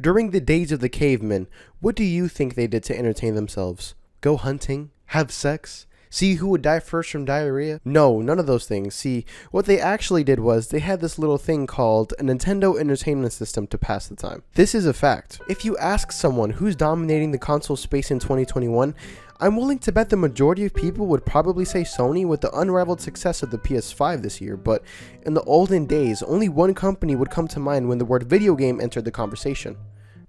During the days of the cavemen, what do you think they did to entertain themselves? Go hunting? Have sex? See who would die first from diarrhea? No, none of those things. See, what they actually did was they had this little thing called a Nintendo Entertainment System to pass the time. This is a fact. If you ask someone who's dominating the console space in 2021, I'm willing to bet the majority of people would probably say Sony with the unrivaled success of the PS5 this year, but in the olden days, only one company would come to mind when the word video game entered the conversation.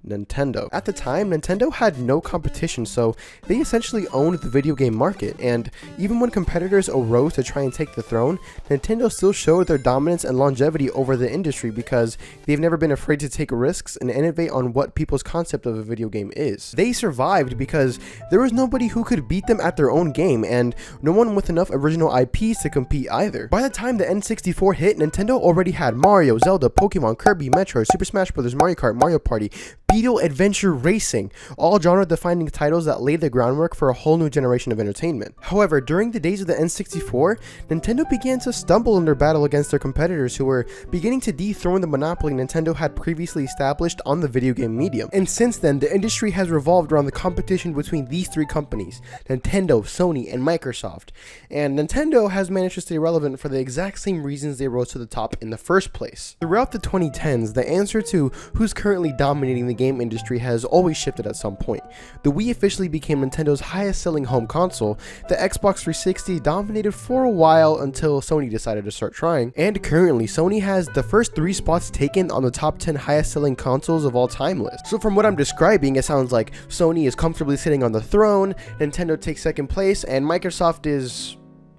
Nintendo. At the time, Nintendo had no competition, so they essentially owned the video game market, and even when competitors arose to try and take the throne, Nintendo still showed their dominance and longevity over the industry because they've never been afraid to take risks and innovate on what people's concept of a video game is. They survived because there was nobody who could beat them at their own game, and no one with enough original IPs to compete either. By the time the N64 hit, Nintendo already had Mario, Zelda, Pokemon, Kirby, Metroid, Super Smash Bros., Mario Kart, Mario Party, Beetle Adventure Racing, all genre-defining titles that laid the groundwork for a whole new generation of entertainment. However, during the days of the N64, Nintendo began to stumble in their battle against their competitors who were beginning to dethrone the monopoly Nintendo had previously established on the video game medium. And since then, the industry has revolved around the competition between these three companies, Nintendo, Sony, and Microsoft. And Nintendo has managed to stay relevant for the exact same reasons they rose to the top in the first place. Throughout the 2010s, the answer to who's currently dominating the game industry has always shifted at some point. The Wii officially became Nintendo's highest selling home console, the Xbox 360 dominated for a while until Sony decided to start trying, and currently Sony has the first 3 spots taken on the top 10 highest selling consoles of all time list. So from what I'm describing, it sounds like Sony is comfortably sitting on the throne, Nintendo takes second place, and Microsoft is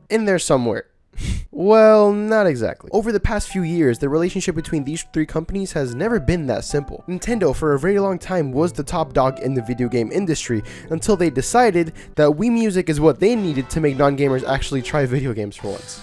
in there somewhere. Well, not exactly. Over the past few years, the relationship between these three companies has never been that simple. Nintendo for a very long time was the top dog in the video game industry until they decided that Wii Music is what they needed to make non-gamers actually try video games for once.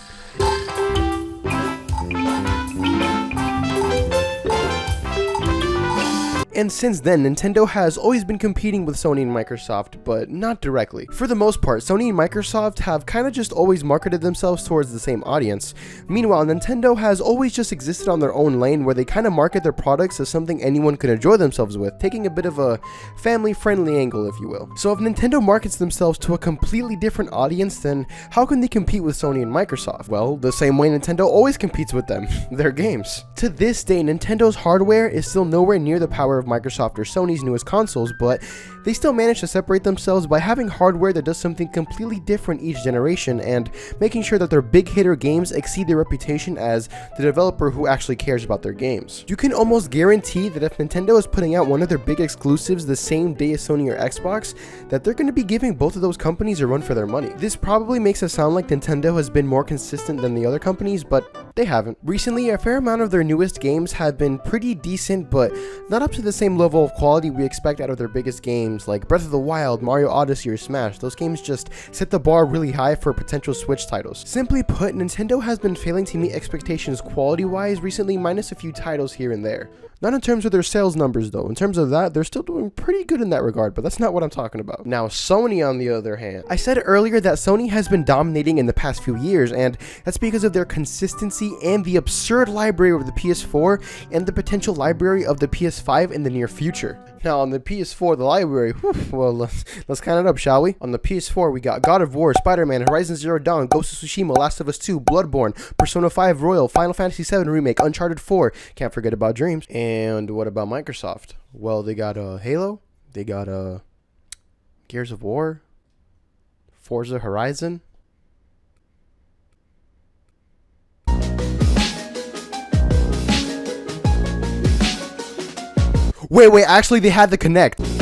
And since then, Nintendo has always been competing with Sony and Microsoft, but not directly. For the most part, Sony and Microsoft have kind of just always marketed themselves towards the same audience. Meanwhile, Nintendo has always just existed on their own lane where they kind of market their products as something anyone can enjoy themselves with, taking a bit of a family-friendly angle, if you will. So if Nintendo markets themselves to a completely different audience, then how can they compete with Sony and Microsoft? Well, the same way Nintendo always competes with them, their games. To this day, Nintendo's hardware is still nowhere near the power of Microsoft or Sony's newest consoles, but they still manage to separate themselves by having hardware that does something completely different each generation and making sure that their big hitter games exceed their reputation as the developer who actually cares about their games. You can almost guarantee that if Nintendo is putting out one of their big exclusives the same day as Sony or Xbox, that they're going to be giving both of those companies a run for their money. This probably makes it sound like Nintendo has been more consistent than the other companies, but they haven't. Recently, a fair amount of their newest games have been pretty decent, but not up to the same level of quality we expect out of their biggest games like Breath of the Wild, Mario Odyssey, or Smash. Those games just set the bar really high for potential Switch titles. Simply put, Nintendo has been failing to meet expectations quality-wise recently, minus a few titles here and there. Not in terms of their sales numbers though. In terms of that, they're still doing pretty good in that regard, but that's not what I'm talking about. Now, Sony on the other hand. I said earlier that Sony has been dominating in the past few years, and that's because of their consistency and the absurd library of the PS4 and the potential library of the PS5 in the near future. Now, on the PS4, the library, well, let's count it up, shall we? On the PS4, we got God of War, Spider-Man, Horizon Zero Dawn, Ghost of Tsushima, Last of Us 2, Bloodborne, Persona 5 Royal, Final Fantasy 7 Remake, Uncharted 4, can't forget about Dreams. And what about Microsoft? Well, they got Halo, they got Gears of War, Forza Horizon. Wait, actually they had the Kinect.